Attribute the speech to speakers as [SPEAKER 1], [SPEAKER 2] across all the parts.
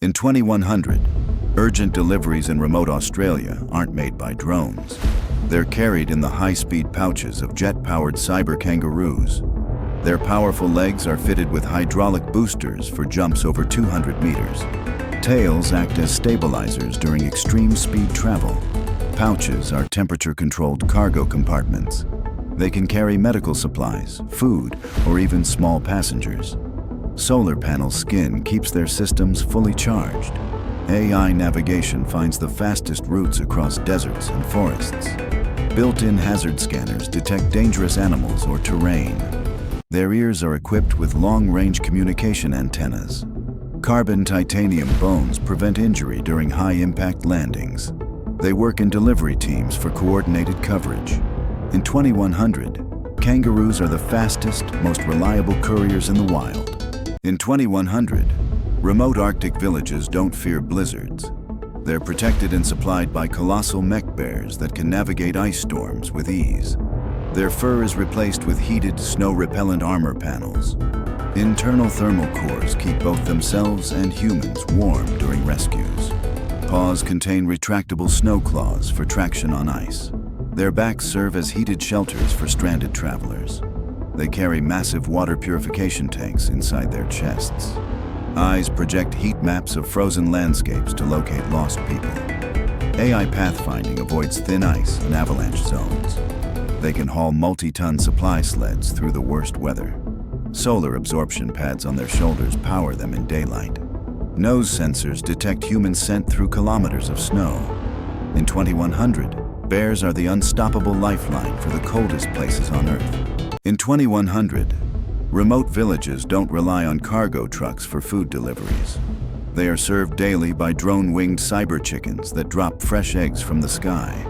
[SPEAKER 1] In 2100, urgent deliveries in remote Australia aren't made by drones. They're carried in the high-speed pouches of jet-powered cyber kangaroos. Their powerful legs are fitted with hydraulic boosters for jumps over 200 meters. Tails act as stabilizers during extreme speed travel. Pouches are temperature-controlled cargo compartments. They can carry medical supplies, food, or even small passengers. Solar panel skin keeps their systems fully charged. AI navigation finds the fastest routes across deserts and forests. Built-in hazard scanners detect dangerous animals or terrain. Their ears are equipped with long-range communication antennas. Carbon titanium bones prevent injury during high-impact landings. They work in delivery teams for coordinated coverage. In 2100, kangaroos are the fastest, most reliable couriers in the wild. In 2100, remote Arctic villages don't fear blizzards. They're protected and supplied by colossal mech bears that can navigate ice storms with ease. Their fur is replaced with heated, snow-repellent armor panels. Internal thermal cores keep both themselves and humans warm during rescues. Paws contain retractable snow claws for traction on ice. Their backs serve as heated shelters for stranded travelers. They carry massive water purification tanks inside their chests. Eyes project heat maps of frozen landscapes to locate lost people. AI pathfinding avoids thin ice and avalanche zones. They can haul multi-ton supply sleds through the worst weather. Solar absorption pads on their shoulders power them in daylight. Nose sensors detect human scent through kilometers of snow. In 2100, bears are the unstoppable lifeline for the coldest places on Earth. In 2100, remote villages don't rely on cargo trucks for food deliveries. They are served daily by drone-winged cyber chickens that drop fresh eggs from the sky.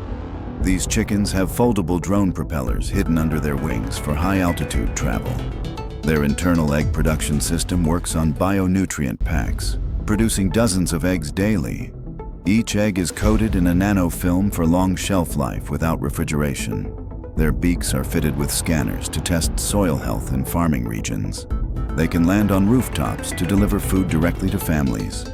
[SPEAKER 1] These chickens have foldable drone propellers hidden under their wings for high-altitude travel. Their internal egg production system works on bionutrient packs, producing dozens of eggs daily. Each egg is coated in a nanofilm for long shelf life without refrigeration. Their beaks are fitted with scanners to test soil health in farming regions. They can land on rooftops to deliver food directly to families.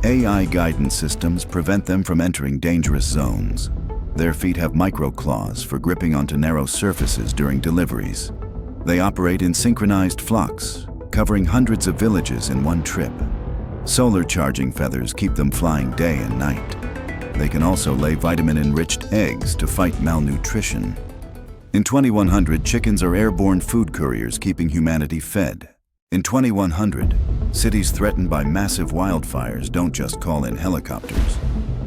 [SPEAKER 1] AI guidance systems prevent them from entering dangerous zones. Their feet have micro-claws for gripping onto narrow surfaces during deliveries. They operate in synchronized flocks, covering hundreds of villages in one trip. Solar charging feathers keep them flying day and night. They can also lay vitamin-enriched eggs to fight malnutrition. In 2100, chickens are airborne food couriers keeping humanity fed. In 2100, cities threatened by massive wildfires don't just call in helicopters.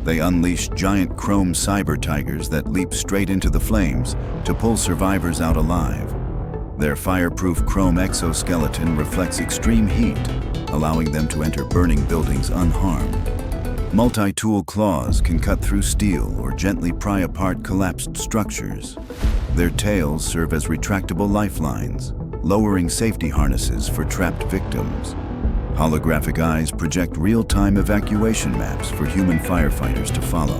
[SPEAKER 1] They unleash giant chrome cyber tigers that leap straight into the flames to pull survivors out alive. Their fireproof chrome exoskeleton reflects extreme heat, allowing them to enter burning buildings unharmed. Multi-tool claws can cut through steel or gently pry apart collapsed structures. Their tails serve as retractable lifelines, lowering safety harnesses for trapped victims. Holographic eyes project real-time evacuation maps for human firefighters to follow.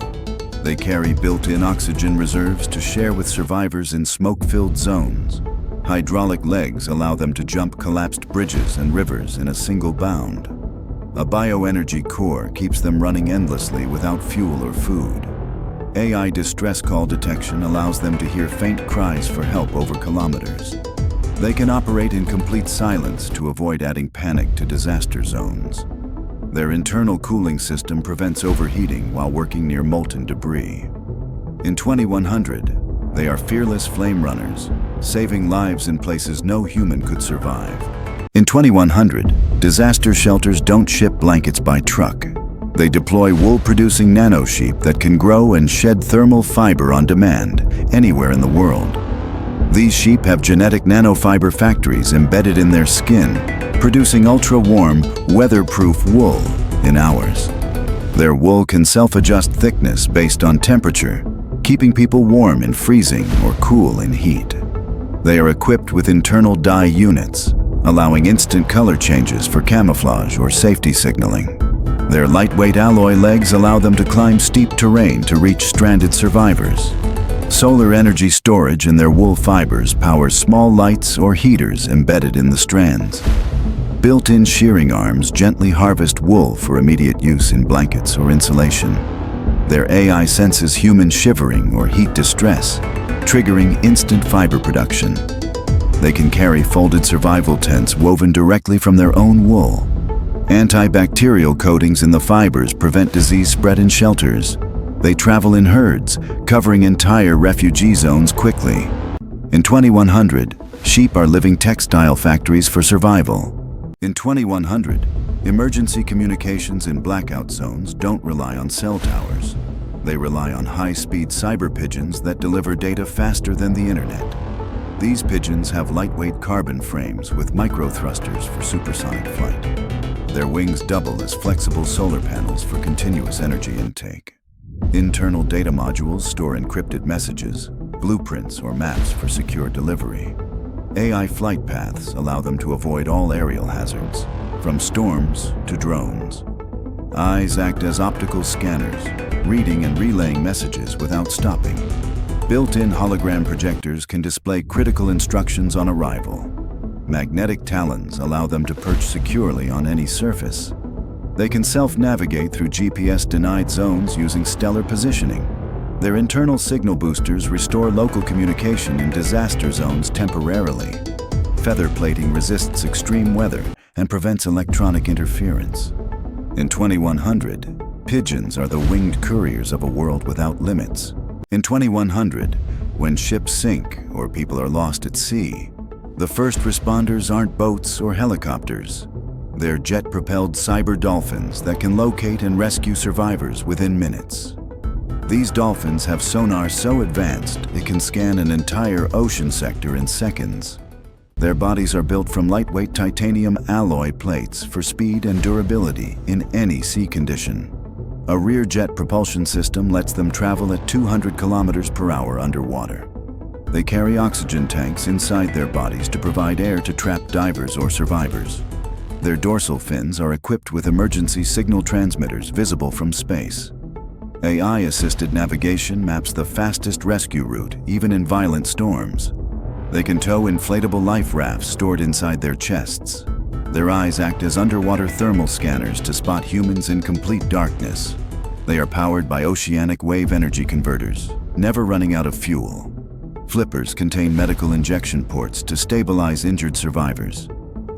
[SPEAKER 1] They carry built-in oxygen reserves to share with survivors in smoke-filled zones. Hydraulic legs allow them to jump collapsed bridges and rivers in a single bound. A bioenergy core keeps them running endlessly without fuel or food. AI distress call detection allows them to hear faint cries for help over kilometers. They can operate in complete silence to avoid adding panic to disaster zones. Their internal cooling system prevents overheating while working near molten debris. In 2100, they are fearless flame runners, saving lives in places no human could survive. In 2100, disaster shelters don't ship blankets by truck. They deploy wool-producing nano-sheep that can grow and shed thermal fiber on demand anywhere in the world. These sheep have genetic nanofiber factories embedded in their skin, producing ultra-warm, weatherproof wool in hours. Their wool can self-adjust thickness based on temperature, keeping people warm in freezing or cool in heat. They are equipped with internal dye units, allowing instant color changes for camouflage or safety signaling. Their lightweight alloy legs allow them to climb steep terrain to reach stranded survivors. Solar energy storage in their wool fibers powers small lights or heaters embedded in the strands. Built-in shearing arms gently harvest wool for immediate use in blankets or insulation. Their AI senses human shivering or heat distress, triggering instant fiber production. They can carry folded survival tents woven directly from their own wool. Antibacterial coatings in the fibers prevent disease spread in shelters. They travel in herds, covering entire refugee zones quickly. In 2100, sheep are living textile factories for survival. In 2100, emergency communications in blackout zones don't rely on cell towers. They rely on high-speed cyber pigeons that deliver data faster than the internet. These pigeons have lightweight carbon frames with micro-thrusters for supersonic flight. Their wings double as flexible solar panels for continuous energy intake. Internal data modules store encrypted messages, blueprints, or maps for secure delivery. AI flight paths allow them to avoid all aerial hazards, from storms to drones. Eyes act as optical scanners, reading and relaying messages without stopping. Built-in hologram projectors can display critical instructions on arrival. Magnetic talons allow them to perch securely on any surface. They can self-navigate through GPS-denied zones using stellar positioning. Their internal signal boosters restore local communication in disaster zones temporarily. Feather plating resists extreme weather and prevents electronic interference. In 2100, pigeons are the winged couriers of a world without limits. In 2100, when ships sink or people are lost at sea, the first responders aren't boats or helicopters. They're jet-propelled cyber dolphins that can locate and rescue survivors within minutes. These dolphins have sonar so advanced it can scan an entire ocean sector in seconds. Their bodies are built from lightweight titanium alloy plates for speed and durability in any sea condition. A rear jet propulsion system lets them travel at 200 kilometers per hour underwater. They carry oxygen tanks inside their bodies to provide air to trapped divers or survivors. Their dorsal fins are equipped with emergency signal transmitters visible from space. AI-assisted navigation maps the fastest rescue route, even in violent storms. They can tow inflatable life rafts stored inside their chests. Their eyes act as underwater thermal scanners to spot humans in complete darkness. They are powered by oceanic wave energy converters, never running out of fuel. Flippers contain medical injection ports to stabilize injured survivors.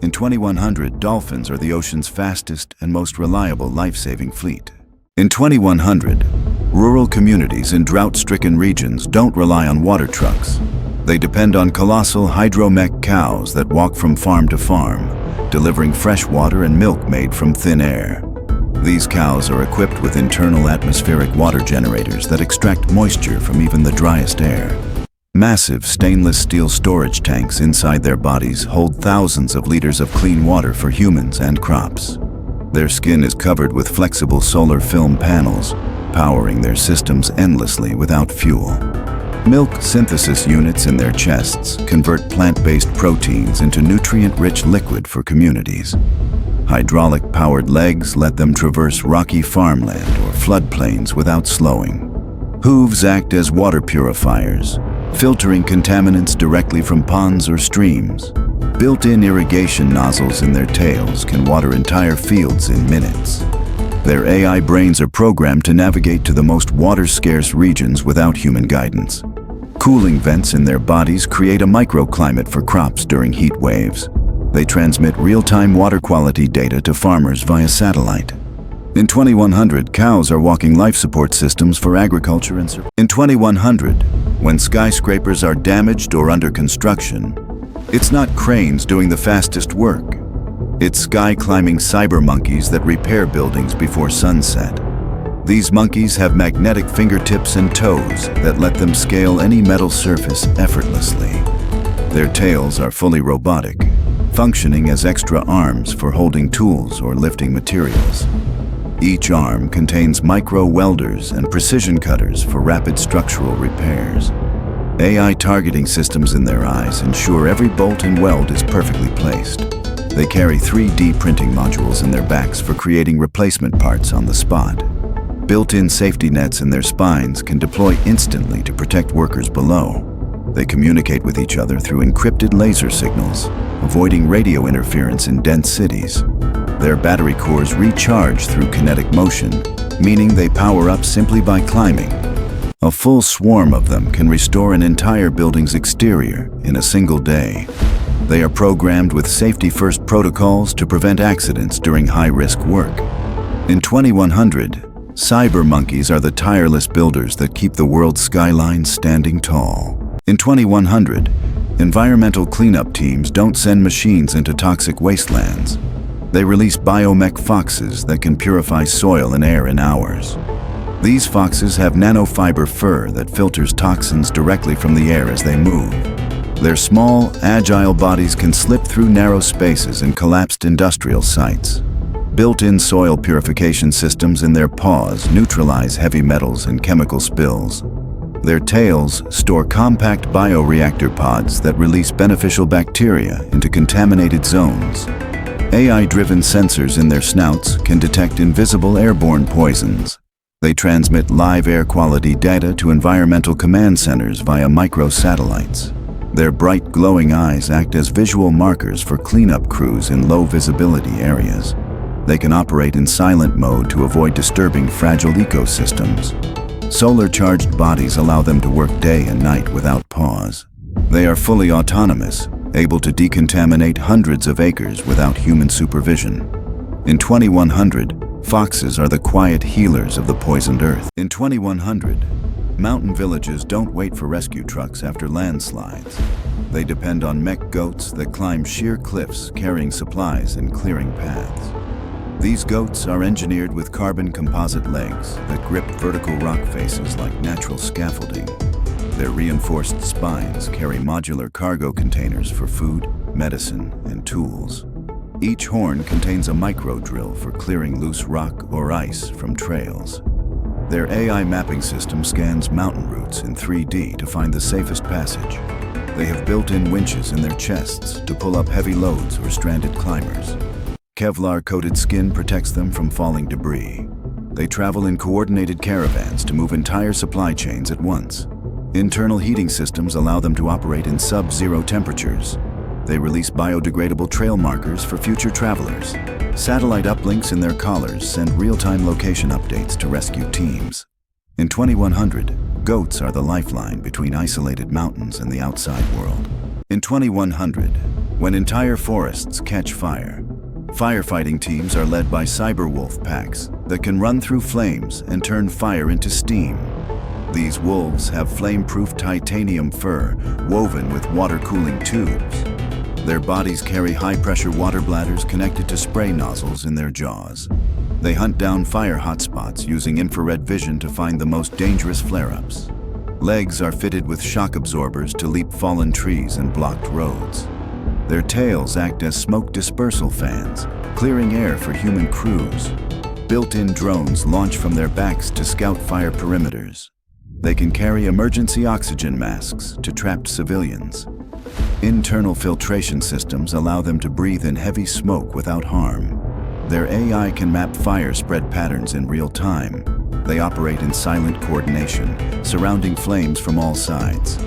[SPEAKER 1] In 2100, dolphins are the ocean's fastest and most reliable life-saving fleet. In 2100, rural communities in drought-stricken regions don't rely on water trucks. They depend on colossal hydromech cows that walk from farm to farm, delivering fresh water and milk made from thin air. These cows are equipped with internal atmospheric water generators that extract moisture from even the driest air. Massive stainless steel storage tanks inside their bodies hold thousands of liters of clean water for humans and crops. Their skin is covered with flexible solar film panels, powering their systems endlessly without fuel. Milk synthesis units in their chests convert plant-based proteins into nutrient-rich liquid for communities. Hydraulic-powered legs let them traverse rocky farmland or floodplains without slowing. Hooves act as water purifiers, filtering contaminants directly from ponds or streams. Built-in irrigation nozzles in their tails can water entire fields in minutes. Their AI brains are programmed to navigate to the most water-scarce regions without human guidance. Cooling vents in their bodies create a microclimate for crops during heat waves. They transmit real-time water quality data to farmers via satellite. In 2100, cows are walking life support systems for agriculture and survival. In 2100, when skyscrapers are damaged or under construction, it's not cranes doing the fastest work. It's sky-climbing cyber monkeys that repair buildings before sunset. These monkeys have magnetic fingertips and toes that let them scale any metal surface effortlessly. Their tails are fully robotic, functioning as extra arms for holding tools or lifting materials. Each arm contains micro-welders and precision cutters for rapid structural repairs. AI targeting systems in their eyes ensure every bolt and weld is perfectly placed. They carry 3D printing modules in their backs for creating replacement parts on the spot. Built-in safety nets in their spines can deploy instantly to protect workers below. They communicate with each other through encrypted laser signals, avoiding radio interference in dense cities. Their battery cores recharge through kinetic motion, meaning they power up simply by climbing. A full swarm of them can restore an entire building's exterior in a single day. They are programmed with safety-first protocols to prevent accidents during high-risk work. In 2100, cyber monkeys are the tireless builders that keep the world's skyline standing tall. In 2100, environmental cleanup teams don't send machines into toxic wastelands. They release biomech foxes that can purify soil and air in hours. These foxes have nanofiber fur that filters toxins directly from the air as they move. Their small, agile bodies can slip through narrow spaces in collapsed industrial sites. Built-in soil purification systems in their paws neutralize heavy metals and chemical spills. Their tails store compact bioreactor pods that release beneficial bacteria into contaminated zones. AI-driven sensors in their snouts can detect invisible airborne poisons. They transmit live air quality data to environmental command centers via microsatellites. Their bright, glowing eyes act as visual markers for cleanup crews in low-visibility areas. They can operate in silent mode to avoid disturbing fragile ecosystems. Solar-charged bodies allow them to work day and night without pause. They are fully autonomous, able to decontaminate hundreds of acres without human supervision. In 2100, foxes are the quiet healers of the poisoned earth. In 2100, mountain villages don't wait for rescue trucks after landslides. They depend on mech goats that climb sheer cliffs carrying supplies and clearing paths. These goats are engineered with carbon composite legs that grip vertical rock faces like natural scaffolding. Their reinforced spines carry modular cargo containers for food, medicine, and tools. Each horn contains a micro drill for clearing loose rock or ice from trails. Their AI mapping system scans mountain routes in 3D to find the safest passage. They have built-in winches in their chests to pull up heavy loads or stranded climbers. Kevlar-coated skin protects them from falling debris. They travel in coordinated caravans to move entire supply chains at once. Internal heating systems allow them to operate in sub-zero temperatures. They release biodegradable trail markers for future travelers. Satellite uplinks in their collars send real-time location updates to rescue teams. In 2100, goats are the lifeline between isolated mountains and the outside world. In 2100, when entire forests catch fire, firefighting teams are led by cyber wolf packs that can run through flames and turn fire into steam. These wolves have flame-proof titanium fur woven with water-cooling tubes. Their bodies carry high-pressure water bladders connected to spray nozzles in their jaws. They hunt down fire hotspots using infrared vision to find the most dangerous flare-ups. Legs are fitted with shock absorbers to leap fallen trees and blocked roads. Their tails act as smoke dispersal fans, clearing air for human crews. Built-in drones launch from their backs to scout fire perimeters. They can carry emergency oxygen masks to trapped civilians. Internal filtration systems allow them to breathe in heavy smoke without harm. Their AI can map fire spread patterns in real time. They operate in silent coordination, surrounding flames from all sides.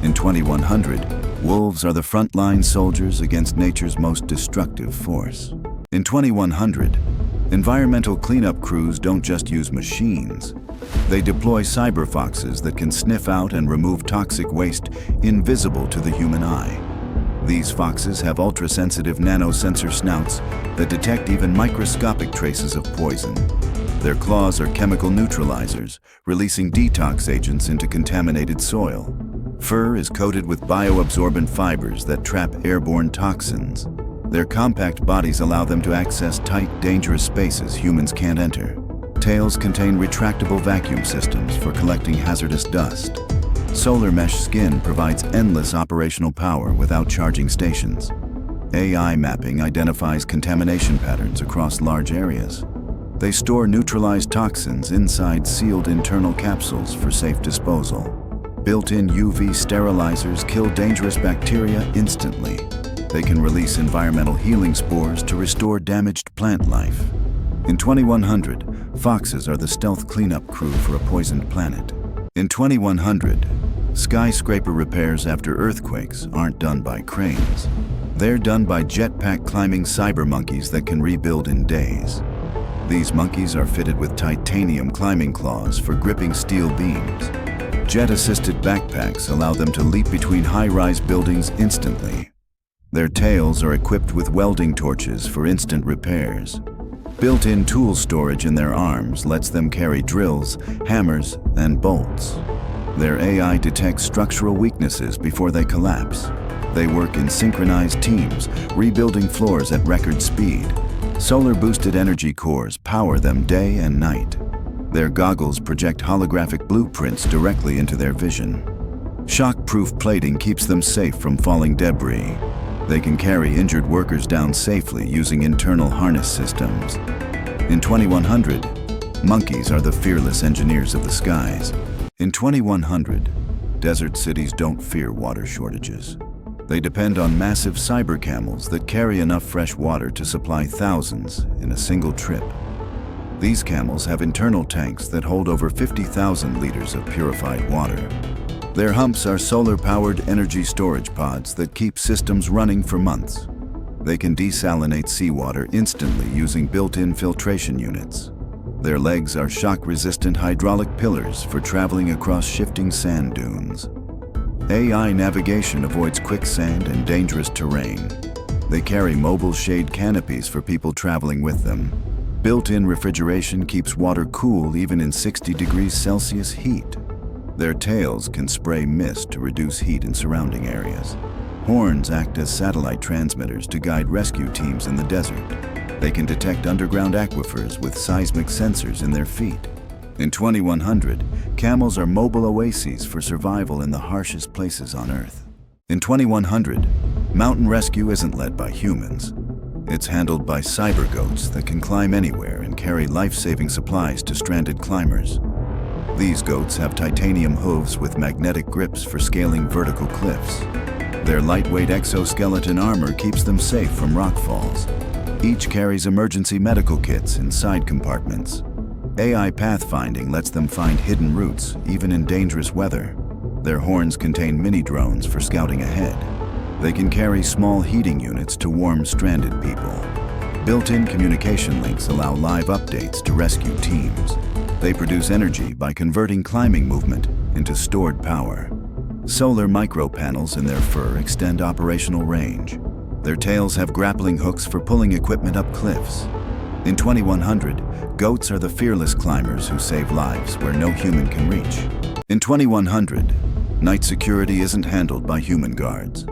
[SPEAKER 1] In 2100, wolves are the frontline soldiers against nature's most destructive force. In 2100, environmental cleanup crews don't just use machines. They deploy cyber foxes that can sniff out and remove toxic waste invisible to the human eye. These foxes have ultra-sensitive nanosensor snouts that detect even microscopic traces of poison. Their claws are chemical neutralizers, releasing detox agents into contaminated soil. Fur is coated with bioabsorbent fibers that trap airborne toxins. Their compact bodies allow them to access tight, dangerous spaces humans can't enter. Tails contain retractable vacuum systems for collecting hazardous dust. Solar mesh skin provides endless operational power without charging stations. AI mapping identifies contamination patterns across large areas. They store neutralized toxins inside sealed internal capsules for safe disposal. Built-in UV sterilizers kill dangerous bacteria instantly. They can release environmental healing spores to restore damaged plant life. In 2100, foxes are the stealth cleanup crew for a poisoned planet. In 2100, Skyscraper repairs after earthquakes aren't done by cranes. They're done by jetpack climbing cyber monkeys that can rebuild in days. These monkeys are fitted with titanium climbing claws for gripping steel beams. Jet-assisted backpacks allow them to leap between high-rise buildings instantly. Their tails are equipped with welding torches for instant repairs. Built-in tool storage in their arms lets them carry drills, hammers, and bolts. Their AI detects structural weaknesses before they collapse. They work in synchronized teams, rebuilding floors at record speed. Solar-boosted energy cores power them day and night. Their goggles project holographic blueprints directly into their vision. Shock-proof plating keeps them safe from falling debris. They can carry injured workers down safely using internal harness systems. In 2100, monkeys are the fearless engineers of the skies. In 2100, desert cities don't fear water shortages. They depend on massive cyber camels that carry enough fresh water to supply thousands in a single trip. These camels have internal tanks that hold over 50,000 liters of purified water. Their humps are solar-powered energy storage pods that keep systems running for months. They can desalinate seawater instantly using built-in filtration units. Their legs are shock-resistant hydraulic pillars for traveling across shifting sand dunes. AI navigation avoids quicksand and dangerous terrain. They carry mobile shade canopies for people traveling with them. Built-in refrigeration keeps water cool even in 60 degrees Celsius heat. Their tails can spray mist to reduce heat in surrounding areas. Horns act as satellite transmitters to guide rescue teams in the desert. They can detect underground aquifers with seismic sensors in their feet. In 2100, camels are mobile oases for survival in the harshest places on Earth. In 2100, mountain rescue isn't led by humans. It's handled by cyber goats that can climb anywhere and carry life-saving supplies to stranded climbers. These goats have titanium hooves with magnetic grips for scaling vertical cliffs. Their lightweight exoskeleton armor keeps them safe from rock falls. Each carries emergency medical kits in side compartments. AI pathfinding lets them find hidden routes, even in dangerous weather. Their horns contain mini-drones for scouting ahead. They can carry small heating units to warm stranded people. Built-in communication links allow live updates to rescue teams. They produce energy by converting climbing movement into stored power. Solar micropanels in their fur extend operational range. Their tails have grappling hooks for pulling equipment up cliffs. In 2100, goats are the fearless climbers who save lives where no human can reach. In 2100, night security isn't handled by human guards.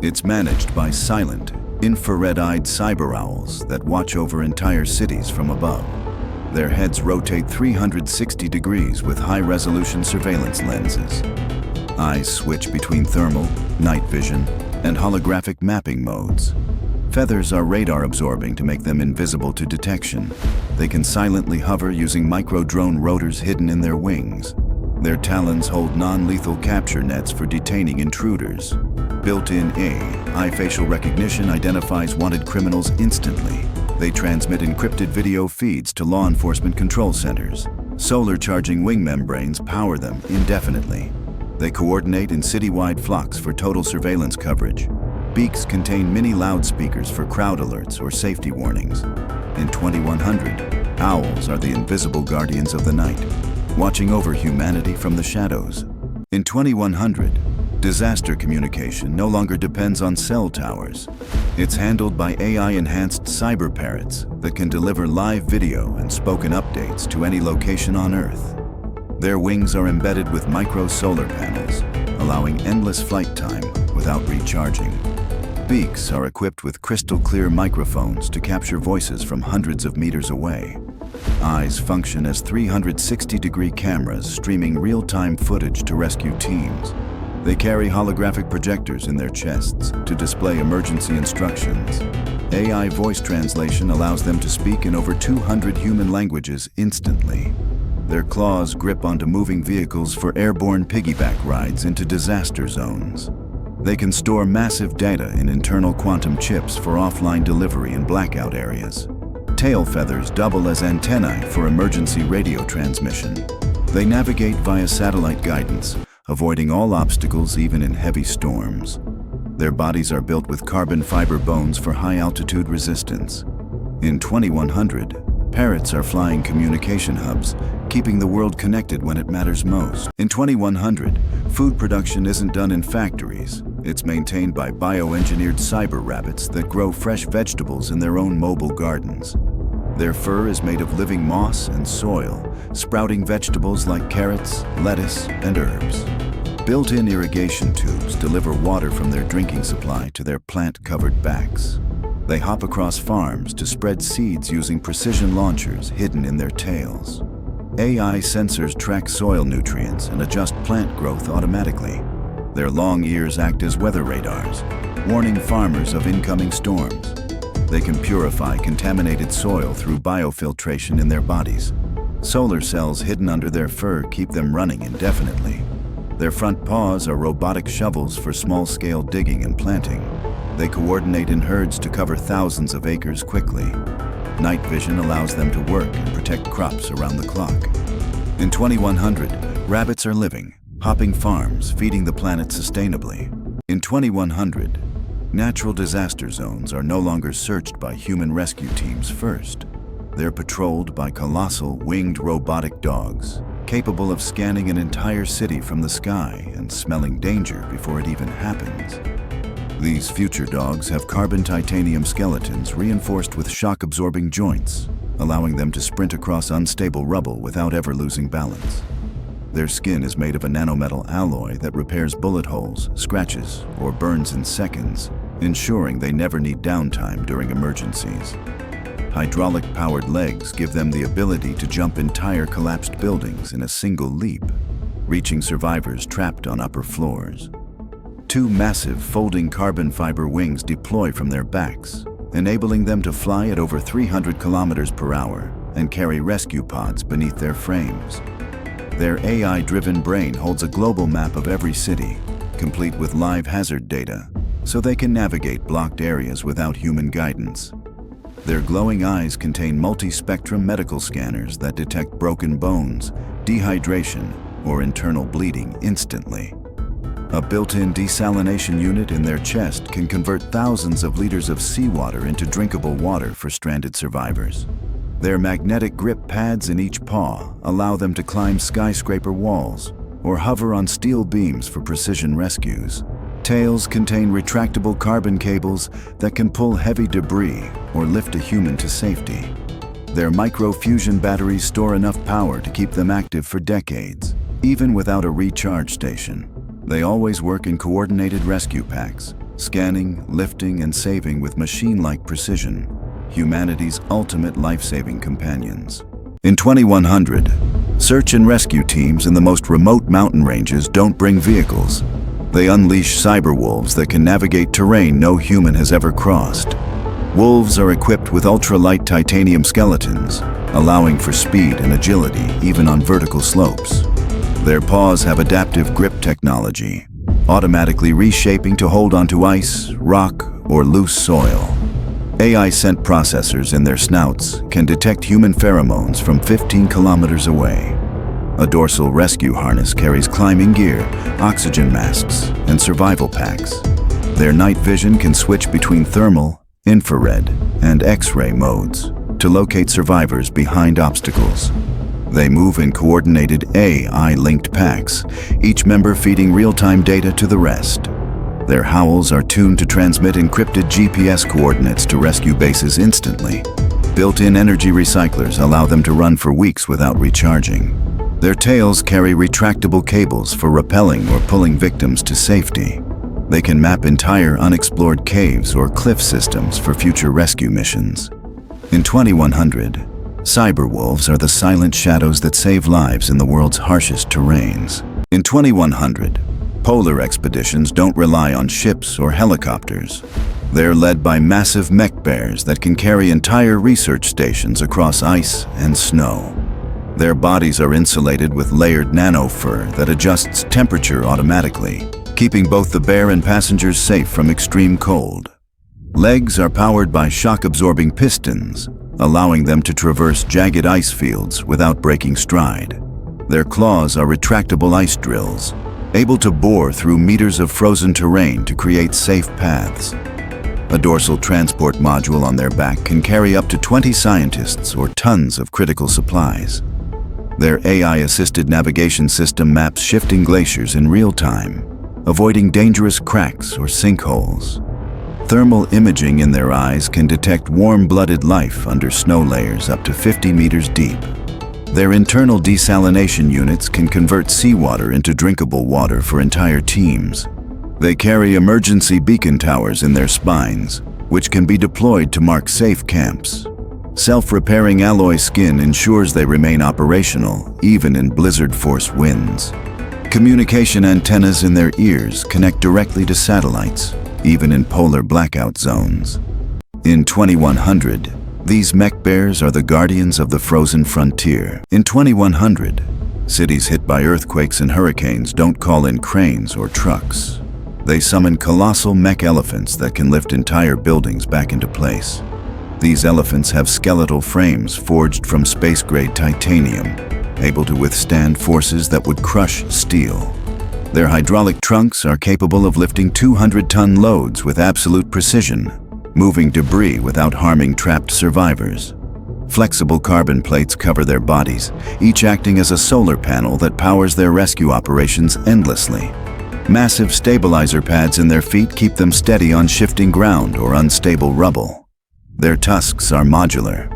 [SPEAKER 1] It's managed by silent, infrared-eyed cyber owls that watch over entire cities from above. Their heads rotate 360 degrees with high-resolution surveillance lenses. Eyes switch between thermal, night vision, and holographic mapping modes. Feathers are radar-absorbing to make them invisible to detection. They can silently hover using micro-drone rotors hidden in their wings. Their talons hold non-lethal capture nets for detaining intruders. Built-in AI facial recognition identifies wanted criminals instantly. They transmit encrypted video feeds to law enforcement control centers. Solar charging wing membranes power them indefinitely. They coordinate in citywide flocks for total surveillance coverage. Beaks contain mini loudspeakers for crowd alerts or safety warnings. In 2100, owls are the invisible guardians of the night, watching over humanity from the shadows. In 2100, disaster communication no longer depends on cell towers. It's handled by AI-enhanced cyber parrots that can deliver live video and spoken updates to any location on Earth. Their wings are embedded with micro-solar panels, allowing endless flight time without recharging. Beaks are equipped with crystal-clear microphones to capture voices from hundreds of meters away. Eyes function as 360-degree cameras streaming real-time footage to rescue teams. They carry holographic projectors in their chests to display emergency instructions. AI voice translation allows them to speak in over 200 human languages instantly. Their claws grip onto moving vehicles for airborne piggyback rides into disaster zones. They can store massive data in internal quantum chips for offline delivery in blackout areas. Tail feathers double as antennae for emergency radio transmission. They navigate via satellite guidance, avoiding all obstacles even in heavy storms. Their bodies are built with carbon fiber bones for high-altitude resistance. In 2100, parrots are flying communication hubs, keeping the world connected when it matters most. In 2100, food production isn't done in factories. It's maintained by bioengineered cyber rabbits that grow fresh vegetables in their own mobile gardens. Their fur is made of living moss and soil, sprouting vegetables like carrots, lettuce, and herbs. Built-in irrigation tubes deliver water from their drinking supply to their plant-covered backs. They hop across farms to spread seeds using precision launchers hidden in their tails. AI sensors track soil nutrients and adjust plant growth automatically. Their long ears act as weather radars, warning farmers of incoming storms. They can purify contaminated soil through biofiltration in their bodies. Solar cells hidden under their fur keep them running indefinitely. Their front paws are robotic shovels for small-scale digging and planting. They coordinate in herds to cover thousands of acres quickly. Night vision allows them to work and protect crops around the clock. In 2100, rabbits are living, hopping farms, feeding the planet sustainably. In 2100, natural disaster zones are no longer searched by human rescue teams first. They're patrolled by colossal, winged robotic dogs, capable of scanning an entire city from the sky and smelling danger before it even happens. These future dogs have carbon titanium skeletons reinforced with shock-absorbing joints, allowing them to sprint across unstable rubble without ever losing balance. Their skin is made of a nanometal alloy that repairs bullet holes, scratches, or burns in seconds, ensuring they never need downtime during emergencies. Hydraulic-powered legs give them the ability to jump entire collapsed buildings in a single leap, reaching survivors trapped on upper floors. Two massive folding carbon fiber wings deploy from their backs, enabling them to fly at over 300 kilometers per hour and carry rescue pods beneath their frames. Their AI-driven brain holds a global map of every city, complete with live hazard data, so they can navigate blocked areas without human guidance. Their glowing eyes contain multi-spectrum medical scanners that detect broken bones, dehydration, or internal bleeding instantly. A built-in desalination unit in their chest can convert thousands of liters of seawater into drinkable water for stranded survivors. Their magnetic grip pads in each paw allow them to climb skyscraper walls or hover on steel beams for precision rescues. Tails contain retractable carbon cables that can pull heavy debris or lift a human to safety. Their micro-fusion batteries store enough power to keep them active for decades, even without a recharge station. They always work in coordinated rescue packs, scanning, lifting, and saving with machine-like precision, humanity's ultimate life-saving companions. In 2100, search and rescue teams in the most remote mountain ranges don't bring vehicles. They unleash cyber wolves that can navigate terrain no human has ever crossed. Wolves are equipped with ultra-light titanium skeletons, allowing for speed and agility even on vertical slopes. Their paws have adaptive grip technology, automatically reshaping to hold onto ice, rock, or loose soil. AI scent processors in their snouts can detect human pheromones from 15 kilometers away. A dorsal rescue harness carries climbing gear, oxygen masks, and survival packs. Their night vision can switch between thermal, infrared, and X-ray modes to locate survivors behind obstacles. They move in coordinated AI-linked packs, each member feeding real-time data to the rest. Their howls are tuned to transmit encrypted GPS coordinates to rescue bases instantly. Built-in energy recyclers allow them to run for weeks without recharging. Their tails carry retractable cables for rappelling or pulling victims to safety. They can map entire unexplored caves or cliff systems for future rescue missions. In 2100, cyber wolves are the silent shadows that save lives in the world's harshest terrains. In 2100, polar expeditions don't rely on ships or helicopters. They're led by massive mech bears that can carry entire research stations across ice and snow. Their bodies are insulated with layered nano-fur that adjusts temperature automatically, keeping both the bear and passengers safe from extreme cold. Legs are powered by shock-absorbing pistons, allowing them to traverse jagged ice fields without breaking stride. Their claws are retractable ice drills, able to bore through meters of frozen terrain to create safe paths. A dorsal transport module on their back can carry up to 20 scientists or tons of critical supplies. Their AI-assisted navigation system maps shifting glaciers in real time, avoiding dangerous cracks or sinkholes. Thermal imaging in their eyes can detect warm-blooded life under snow layers up to 50 meters deep. Their internal desalination units can convert seawater into drinkable water for entire teams. They carry emergency beacon towers in their spines, which can be deployed to mark safe camps. Self-repairing alloy skin ensures they remain operational, even in blizzard-force winds. Communication antennas in their ears connect directly to satellites, even in polar blackout zones. In 2100, these mech bears are the guardians of the frozen frontier. In 2100, cities hit by earthquakes and hurricanes don't call in cranes or trucks. They summon colossal mech elephants that can lift entire buildings back into place. These elephants have skeletal frames forged from space-grade titanium, able to withstand forces that would crush steel. Their hydraulic trunks are capable of lifting 200-ton loads with absolute precision, moving debris without harming trapped survivors. Flexible carbon plates cover their bodies, each acting as a solar panel that powers their rescue operations endlessly. Massive stabilizer pads in their feet keep them steady on shifting ground or unstable rubble. Their tusks are modular,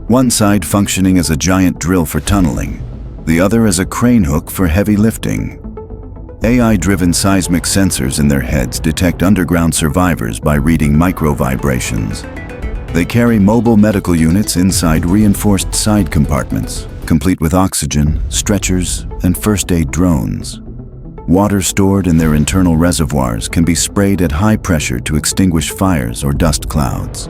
[SPEAKER 1] one side functioning as a giant drill for tunneling, the other as a crane hook for heavy lifting. AI-driven seismic sensors in their heads detect underground survivors by reading micro-vibrations. They carry mobile medical units inside reinforced side compartments, complete with oxygen, stretchers, and first-aid drones. Water stored in their internal reservoirs can be sprayed at high pressure to extinguish fires or dust clouds.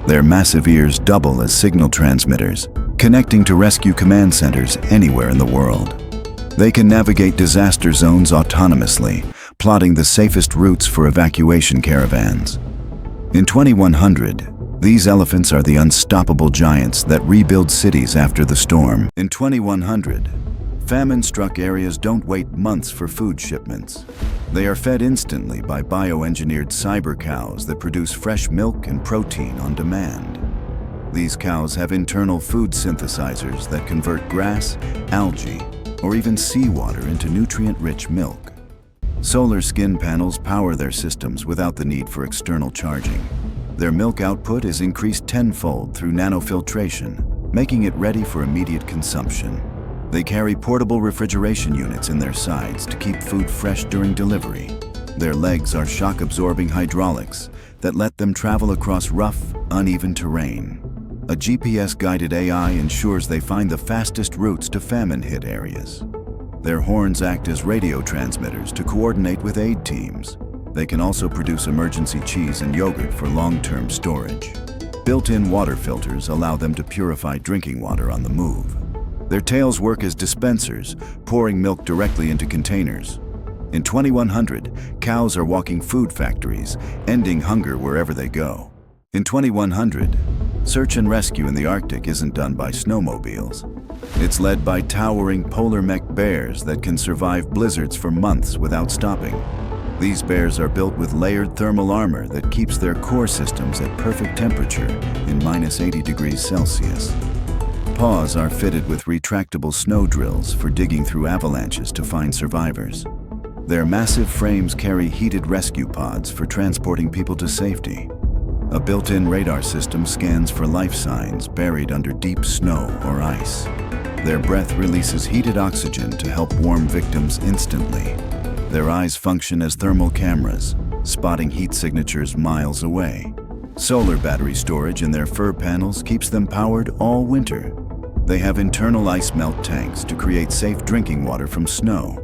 [SPEAKER 1] Their massive ears double as signal transmitters, connecting to rescue command centers anywhere in the world. They can navigate disaster zones autonomously, plotting the safest routes for evacuation caravans. In 2100, these elephants are the unstoppable giants that rebuild cities after the storm. In 2100, famine-struck areas don't wait months for food shipments. They are fed instantly by bioengineered cyber cows that produce fresh milk and protein on demand. These cows have internal food synthesizers that convert grass, algae, or even seawater into nutrient-rich milk. Solar skin panels power their systems without the need for external charging. Their milk output is increased tenfold through nanofiltration, making it ready for immediate consumption. They carry portable refrigeration units in their sides to keep food fresh during delivery. Their legs are shock-absorbing hydraulics that let them travel across rough, uneven terrain. A GPS-guided AI ensures they find the fastest routes to famine-hit areas. Their horns act as radio transmitters to coordinate with aid teams. They can also produce emergency cheese and yogurt for long-term storage. Built-in water filters allow them to purify drinking water on the move. Their tails work as dispensers, pouring milk directly into containers. In 2100, cows are walking food factories, ending hunger wherever they go. In 2100, search and rescue in the Arctic isn't done by snowmobiles. It's led by towering polar mech bears that can survive blizzards for months without stopping. These bears are built with layered thermal armor that keeps their core systems at perfect temperature in -80 degrees Celsius. Paws are fitted with retractable snow drills for digging through avalanches to find survivors. Their massive frames carry heated rescue pods for transporting people to safety. A built-in radar system scans for life signs buried under deep snow or ice. Their breath releases heated oxygen to help warm victims instantly. Their eyes function as thermal cameras, spotting heat signatures miles away. Solar battery storage in their fur panels keeps them powered all winter. They have internal ice melt tanks to create safe drinking water from snow.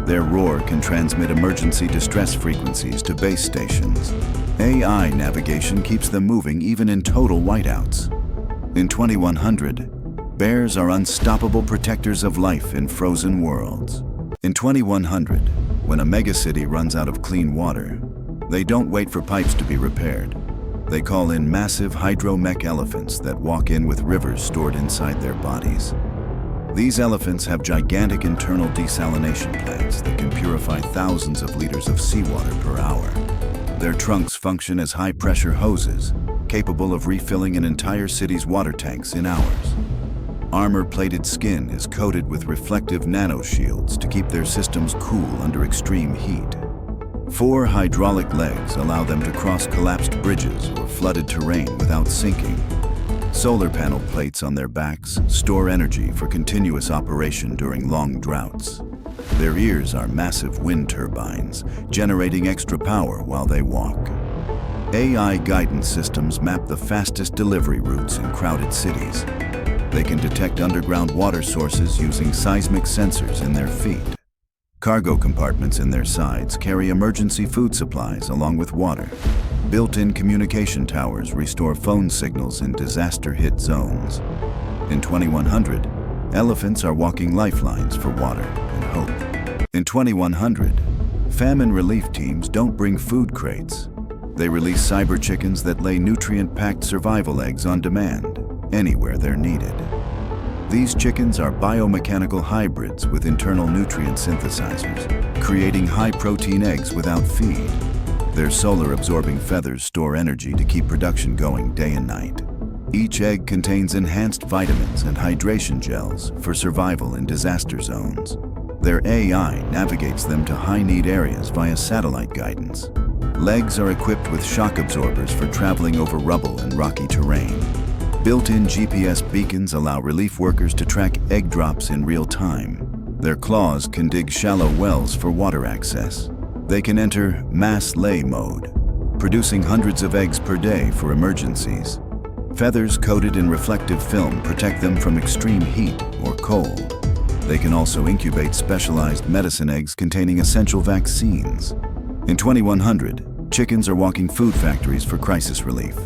[SPEAKER 1] Their roar can transmit emergency distress frequencies to base stations. AI navigation keeps them moving even in total whiteouts. In 2100, bears are unstoppable protectors of life in frozen worlds. In 2100, when a megacity runs out of clean water, they don't wait for pipes to be repaired. They call in massive hydro-mech elephants that walk in with rivers stored inside their bodies. These elephants have gigantic internal desalination plants that can purify thousands of liters of seawater per hour. Their trunks function as high-pressure hoses, capable of refilling an entire city's water tanks in hours. Armor-plated skin is coated with reflective nano-shields to keep their systems cool under extreme heat. 4 hydraulic legs allow them to cross collapsed bridges or flooded terrain without sinking. Solar panel plates on their backs store energy for continuous operation during long droughts. Their ears are massive wind turbines, generating extra power while they walk. AI guidance systems map the fastest delivery routes in crowded cities. They can detect underground water sources using seismic sensors in their feet. Cargo compartments in their sides carry emergency food supplies along with water. Built-in communication towers restore phone signals in disaster-hit zones. In 2100, elephants are walking lifelines for water and hope. In 2100, famine relief teams don't bring food crates. They release cyber chickens that lay nutrient-packed survival eggs on demand, anywhere they're needed. These chickens are biomechanical hybrids with internal nutrient synthesizers, creating high-protein eggs without feed. Their solar-absorbing feathers store energy to keep production going day and night. Each egg contains enhanced vitamins and hydration gels for survival in disaster zones. Their AI navigates them to high-need areas via satellite guidance. Legs are equipped with shock absorbers for traveling over rubble and rocky terrain. Built-in GPS beacons allow relief workers to track egg drops in real time. Their claws can dig shallow wells for water access. They can enter mass lay mode, producing hundreds of eggs per day for emergencies. Feathers coated in reflective film protect them from extreme heat or cold. They can also incubate specialized medicine eggs containing essential vaccines. In 2100, chickens are walking food factories for crisis relief.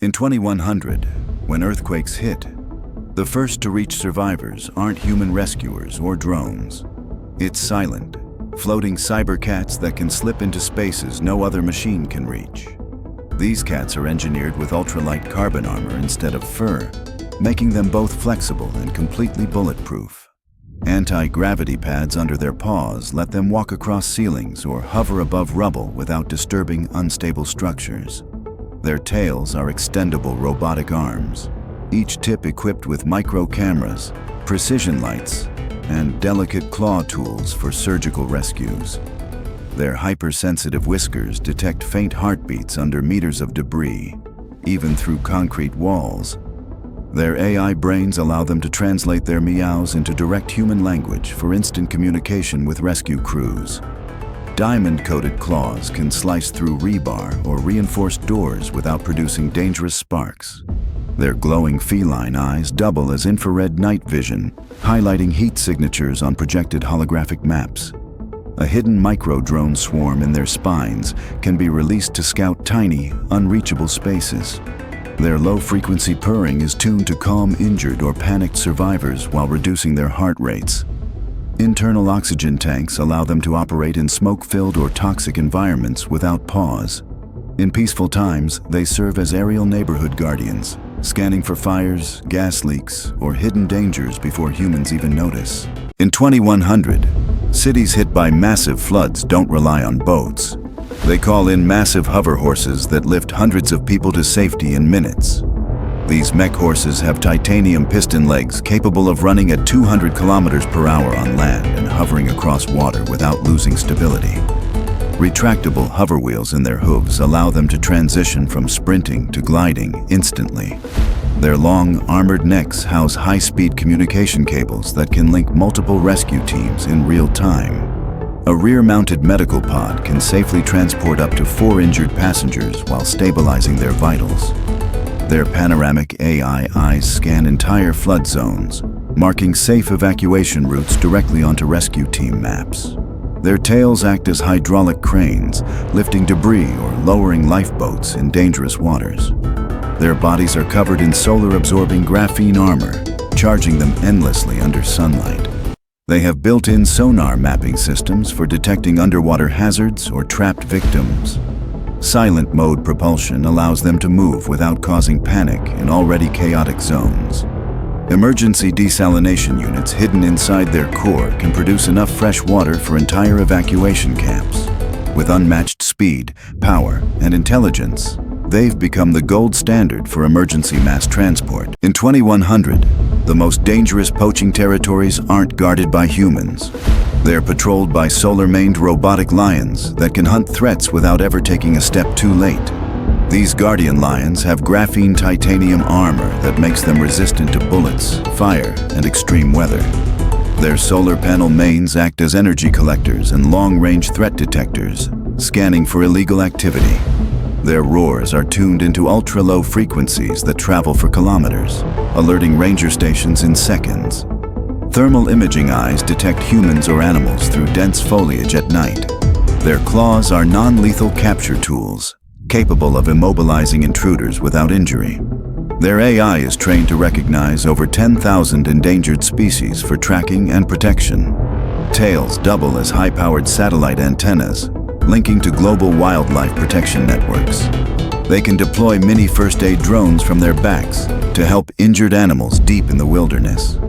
[SPEAKER 1] In 2100, when earthquakes hit, the first to reach survivors aren't human rescuers or drones. It's silent, floating cyber cats that can slip into spaces no other machine can reach. These cats are engineered with ultralight carbon armor instead of fur, making them both flexible and completely bulletproof. Anti-gravity pads under their paws let them walk across ceilings or hover above rubble without disturbing unstable structures. Their tails are extendable robotic arms, each tip equipped with micro cameras, precision lights, and delicate claw tools for surgical rescues. Their hypersensitive whiskers detect faint heartbeats under meters of debris, even through concrete walls. Their AI brains allow them to translate their meows into direct human language for instant communication with rescue crews. Diamond-coated claws can slice through rebar or reinforced doors without producing dangerous sparks. Their glowing feline eyes double as infrared night vision, highlighting heat signatures on projected holographic maps. A hidden micro-drone swarm in their spines can be released to scout tiny, unreachable spaces. Their low-frequency purring is tuned to calm injured or panicked survivors while reducing their heart rates. Internal oxygen tanks allow them to operate in smoke-filled or toxic environments without pause. In peaceful times, they serve as aerial neighborhood guardians, scanning for fires, gas leaks, or hidden dangers before humans even notice. In 2100, cities hit by massive floods don't rely on boats. They call in massive hover horses that lift hundreds of people to safety in minutes. These mech horses have titanium piston legs capable of running at 200 kilometers per hour on land and hovering across water without losing stability. Retractable hover wheels in their hooves allow them to transition from sprinting to gliding instantly. Their long, armored necks house high-speed communication cables that can link multiple rescue teams in real time. A rear-mounted medical pod can safely transport up to 4 injured passengers while stabilizing their vitals. Their panoramic AI eyes scan entire flood zones, marking safe evacuation routes directly onto rescue team maps. Their tails act as hydraulic cranes, lifting debris or lowering lifeboats in dangerous waters. Their bodies are covered in solar-absorbing graphene armor, charging them endlessly under sunlight. They have built-in sonar mapping systems for detecting underwater hazards or trapped victims. Silent mode propulsion allows them to move without causing panic in already chaotic zones. Emergency desalination units hidden inside their core can produce enough fresh water for entire evacuation camps. With unmatched speed, power, and intelligence, they've become the gold standard for emergency mass transport. In 2100, the most dangerous poaching territories aren't guarded by humans. They're patrolled by solar-maned robotic lions that can hunt threats without ever taking a step too late. These guardian lions have graphene titanium armor that makes them resistant to bullets, fire, and extreme weather. Their solar panel mains act as energy collectors and long-range threat detectors, scanning for illegal activity. Their roars are tuned into ultra-low frequencies that travel for kilometers, alerting ranger stations in seconds. Thermal imaging eyes detect humans or animals through dense foliage at night. Their claws are non-lethal capture tools, capable of immobilizing intruders without injury. Their AI is trained to recognize over 10,000 endangered species for tracking and protection. Tails double as high-powered satellite antennas, linking to global wildlife protection networks. They can deploy mini first-aid drones from their backs to help injured animals deep in the wilderness.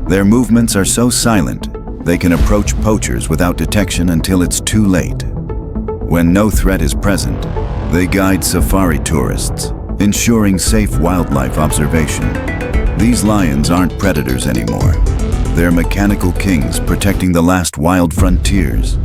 [SPEAKER 1] Their movements are so silent, they can approach poachers without detection until it's too late. When no threat is present, they guide safari tourists, ensuring safe wildlife observation. These lions aren't predators anymore. They're mechanical kings protecting the last wild frontiers.